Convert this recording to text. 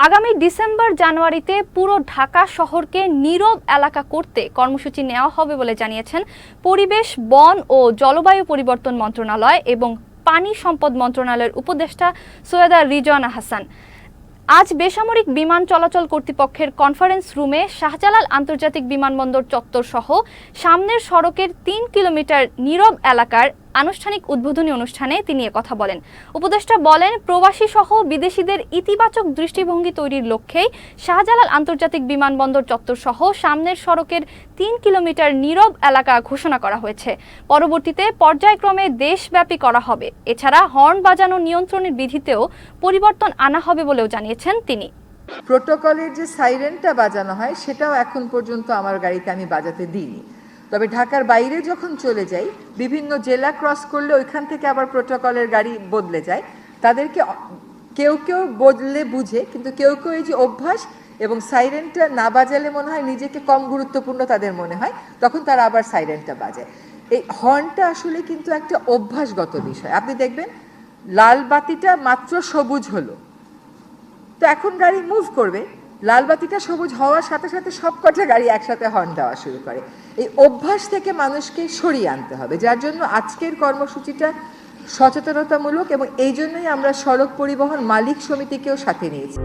আগামী ডিসেম্বর জানুয়ারিতে পুরো ঢাকা শহরকে নীরব এলাকা করতে কর্মসূচি নেওয়া হবে বলে জানিয়েছেন পরিবেশ, বন ও জলবায়ু পরিবর্তন মন্ত্রণালয় এবং পানি সম্পদ মন্ত্রণালয়ের উপদেষ্টা সৈয়দা রিজওয়ানা হাসান। আজ বেসামরিক বিমান চলাচল কর্তৃপক্ষের কনফারেন্স রুমে শাহজালাল আন্তর্জাতিক বিমানবন্দর চত্বর সহ সামনের সড়কের 3 কিলোমিটার নীরব এলাকার আনুষ্ঠানিক উদ্বোধনী অনুষ্ঠানে তিনি কথা বলেন। উপদেষ্টা বলেন, প্রবাসী সহ বিদেশিদের ইতিবাচক দৃষ্টিভঙ্গি তৈরির লক্ষ্যেই শাহজালাল আন্তর্জাতিক বিমানবন্দর চত্বর সহ সামনের সড়কের 3 কিলোমিটার নীরব এলাকা ঘোষণা করা হয়েছে। পরবর্তীতে পর্যায়ক্রমে দেশব্যাপী করা হবে। এছাড়া হর্ন বাজানো নিয়ন্ত্রণের বিধিতেও পরিবর্তন আনা হবে বলেও জানিয়েছেন তিনি। প্রোটোকলের যে সাইরেনটা বাজানো হয় সেটাও এখন পর্যন্ত আমার গাড়িতে আমি বাজাতে দিইনি। তবে ঢাকার বাইরে যখন চলে যাই, বিভিন্ন জেলা ক্রস করলে ওইখান থেকে আবার প্রোটোকলের গাড়ি বদলে যায়। তাদেরকে কেউ কেউ বদলে বুঝে, কিন্তু কেউ কেউ এই যে অভ্যাস এবং সাইরেনটা না বাজালে মনে হয় নিজেকে কম গুরুত্বপূর্ণ তাদের মনে হয়, তখন তারা আবার সাইরেনটা বাজায়। এই হর্নটা আসলে কিন্তু একটা অভ্যাসগত বিষয়। আপনি দেখবেন লাল বাতিটা মাত্র সবুজ হলো, তো এখন গাড়ি মুভ করবে, লাল বাতিটা সবুজ হওয়ার সাথে সাথে সবকটা গাড়ি একসাথে হর্ন দেওয়া শুরু করে। এই অভ্যাস থেকে মানুষকে সরিয়ে আনতে হবে, যার জন্য আজকের কর্মসূচিটা সচেতনতামূলক এবং এই জন্যই আমরা সড়ক পরিবহন মালিক সমিতিকেও সাথে নিয়েছি।